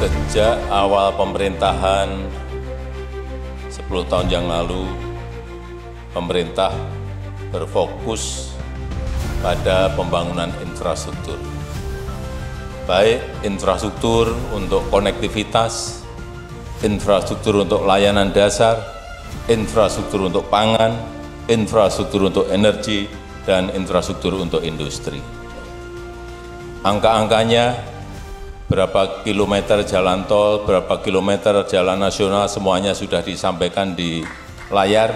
Sejak awal pemerintahan 10 tahun yang lalu, pemerintah berfokus pada pembangunan infrastruktur. Baik infrastruktur untuk konektivitas, infrastruktur untuk layanan dasar, infrastruktur untuk pangan, infrastruktur untuk energi, dan infrastruktur untuk industri. Angka-angkanya, berapa kilometer jalan tol, berapa kilometer jalan nasional, semuanya sudah disampaikan di layar.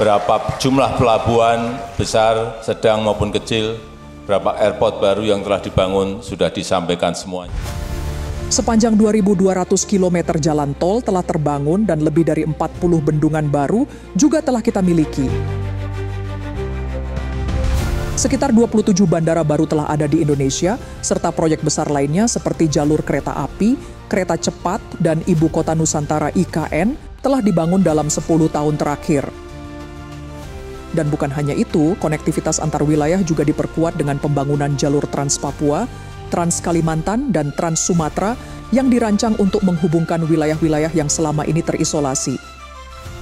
Berapa jumlah pelabuhan besar, sedang maupun kecil, berapa airport baru yang telah dibangun, sudah disampaikan semuanya. Sepanjang 2.200 km jalan tol telah terbangun dan lebih dari 40 bendungan baru juga telah kita miliki. Sekitar 27 bandara baru telah ada di Indonesia, serta proyek besar lainnya seperti jalur kereta api, kereta cepat, dan Ibu Kota Nusantara IKN telah dibangun dalam 10 tahun terakhir. Dan bukan hanya itu, konektivitas antar wilayah juga diperkuat dengan pembangunan jalur Trans Papua, Trans Kalimantan, dan Trans Sumatera yang dirancang untuk menghubungkan wilayah-wilayah yang selama ini terisolasi.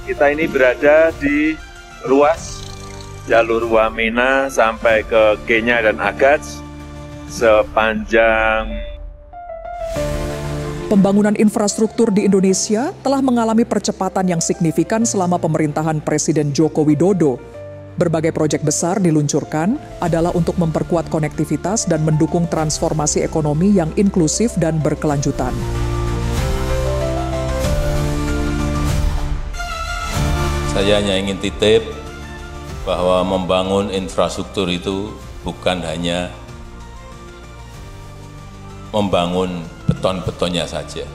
Kita ini berada di ruas jalur Wamena sampai ke Kenya dan Agats sepanjang. Pembangunan infrastruktur di Indonesia telah mengalami percepatan yang signifikan selama pemerintahan Presiden Joko Widodo. Berbagai proyek besar diluncurkan adalah untuk memperkuat konektivitas dan mendukung transformasi ekonomi yang inklusif dan berkelanjutan. Saya hanya ingin titip bahwa membangun infrastruktur itu bukan hanya membangun beton-betonnya saja.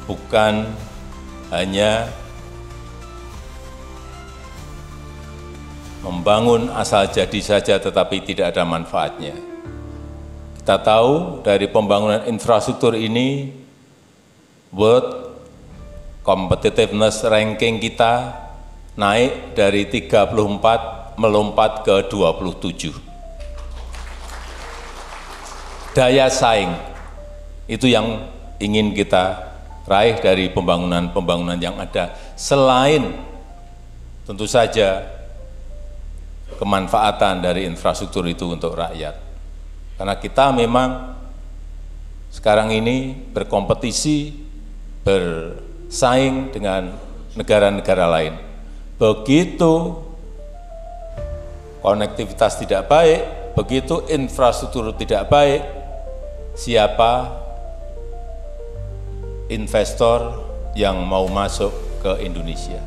Bukan hanya membangun asal jadi saja tetapi tidak ada manfaatnya. Kita tahu dari pembangunan infrastruktur ini, World Competitiveness Ranking kita naik dari 34 melompat ke 27. Daya saing, itu yang ingin kita raih dari pembangunan-pembangunan yang ada. Selain tentu saja kemanfaatan dari infrastruktur itu untuk rakyat. Karena kita memang sekarang ini berkompetisi, bersaing dengan negara-negara lain. Begitu konektivitas tidak baik, begitu infrastruktur tidak baik, siapa investor yang mau masuk ke Indonesia?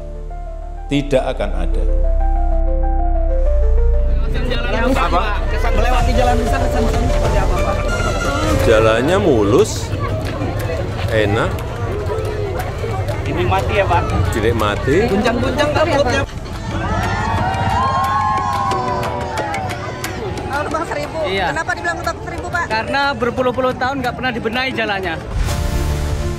Tidak akan ada. Kesan melewati jalan besar, kesan seperti apa, Pak? Jalannya mulus, enak. Dinikmati ya, Pak? Dinikmati. Guncang-guncang rambutnya. Lubang Seribu. Iya. Kenapa dibilang Lubang Seribu, Pak? Karena berpuluh-puluh tahun nggak pernah dibenahi jalannya.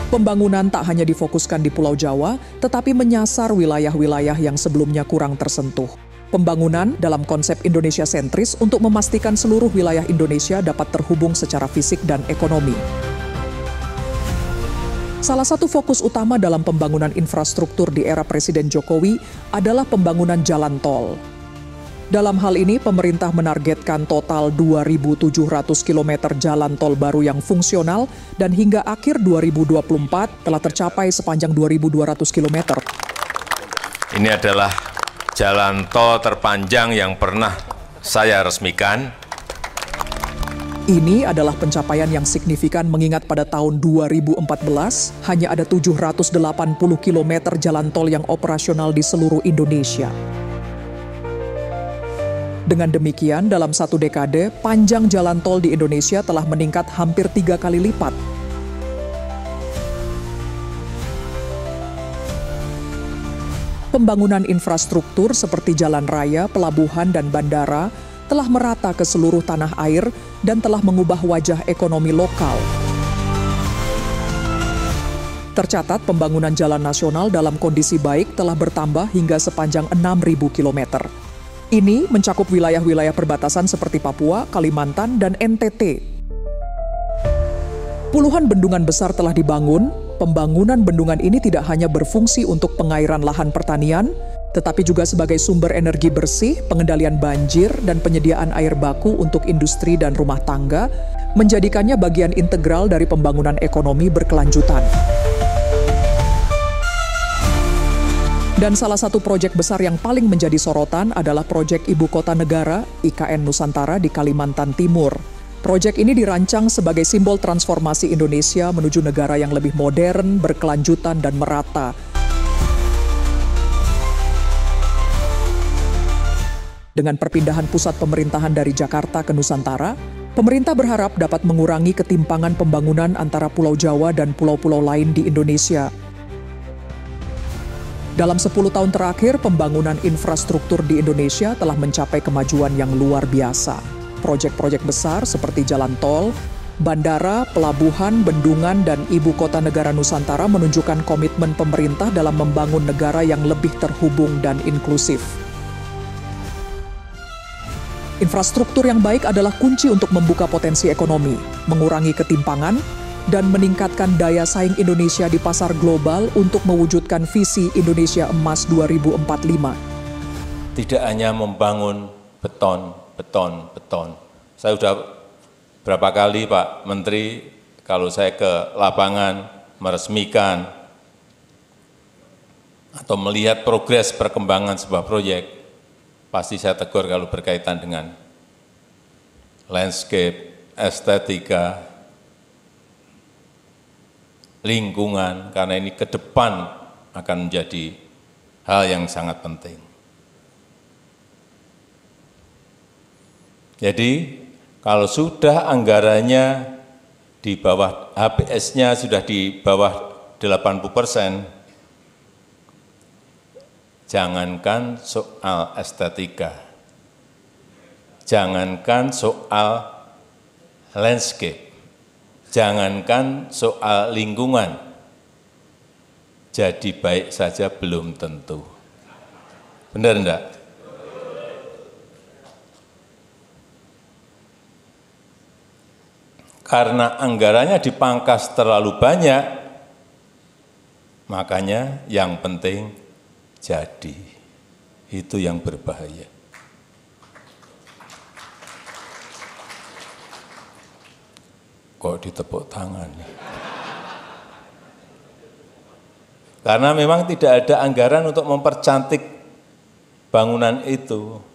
Pembangunan tak hanya difokuskan di Pulau Jawa, tetapi menyasar wilayah-wilayah yang sebelumnya kurang tersentuh. Pembangunan dalam konsep Indonesia sentris untuk memastikan seluruh wilayah Indonesia dapat terhubung secara fisik dan ekonomi. Salah satu fokus utama dalam pembangunan infrastruktur di era Presiden Jokowi adalah pembangunan jalan tol. Dalam hal ini, pemerintah menargetkan total 2.700 km jalan tol baru yang fungsional dan hingga akhir 2024 telah tercapai sepanjang 2.200 km. Ini adalah jalan tol terpanjang yang pernah saya resmikan. Ini adalah pencapaian yang signifikan mengingat pada tahun 2014 hanya ada 780 km jalan tol yang operasional di seluruh Indonesia. Dengan demikian, dalam satu dekade, panjang jalan tol di Indonesia telah meningkat hampir 3 kali lipat. Pembangunan infrastruktur seperti jalan raya, pelabuhan, dan bandara telah merata ke seluruh tanah air dan telah mengubah wajah ekonomi lokal. Tercatat pembangunan jalan nasional dalam kondisi baik telah bertambah hingga sepanjang 6.000 km. Ini mencakup wilayah-wilayah perbatasan seperti Papua, Kalimantan, dan NTT. Puluhan bendungan besar telah dibangun. Pembangunan bendungan ini tidak hanya berfungsi untuk pengairan lahan pertanian, tetapi juga sebagai sumber energi bersih, pengendalian banjir, dan penyediaan air baku untuk industri dan rumah tangga, menjadikannya bagian integral dari pembangunan ekonomi berkelanjutan. Dan salah satu proyek besar yang paling menjadi sorotan adalah proyek Ibu Kota Negara IKN Nusantara di Kalimantan Timur. Proyek ini dirancang sebagai simbol transformasi Indonesia menuju negara yang lebih modern, berkelanjutan, dan merata. Dengan perpindahan pusat pemerintahan dari Jakarta ke Nusantara, pemerintah berharap dapat mengurangi ketimpangan pembangunan antara Pulau Jawa dan pulau-pulau lain di Indonesia. Dalam 10 tahun terakhir, pembangunan infrastruktur di Indonesia telah mencapai kemajuan yang luar biasa. Proyek-proyek besar seperti jalan tol, bandara, pelabuhan, bendungan, dan Ibu Kota Negara Nusantara menunjukkan komitmen pemerintah dalam membangun negara yang lebih terhubung dan inklusif. Infrastruktur yang baik adalah kunci untuk membuka potensi ekonomi, mengurangi ketimpangan, dan meningkatkan daya saing Indonesia di pasar global untuk mewujudkan visi Indonesia Emas 2045. Tidak hanya membangun beton. Saya sudah berapa kali Pak Menteri, kalau saya ke lapangan meresmikan atau melihat progres perkembangan sebuah proyek, pasti saya tegur kalau berkaitan dengan landscape, estetika, lingkungan, karena ini ke depan akan menjadi hal yang sangat penting. Jadi, kalau sudah anggarannya di bawah, HPS-nya sudah di bawah 80%, jangankan soal estetika, jangankan soal landscape, jangankan soal lingkungan, jadi baik saja belum tentu. Benar enggak? Karena anggarannya dipangkas terlalu banyak, makanya yang penting jadi. Itu yang berbahaya. Kok ditepuk tangan? Karena memang tidak ada anggaran untuk mempercantik bangunan itu.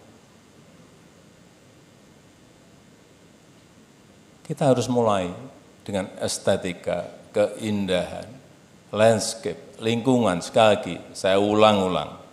Kita harus mulai dengan estetika, keindahan, landscape, lingkungan. Sekali lagi, saya ulang-ulang.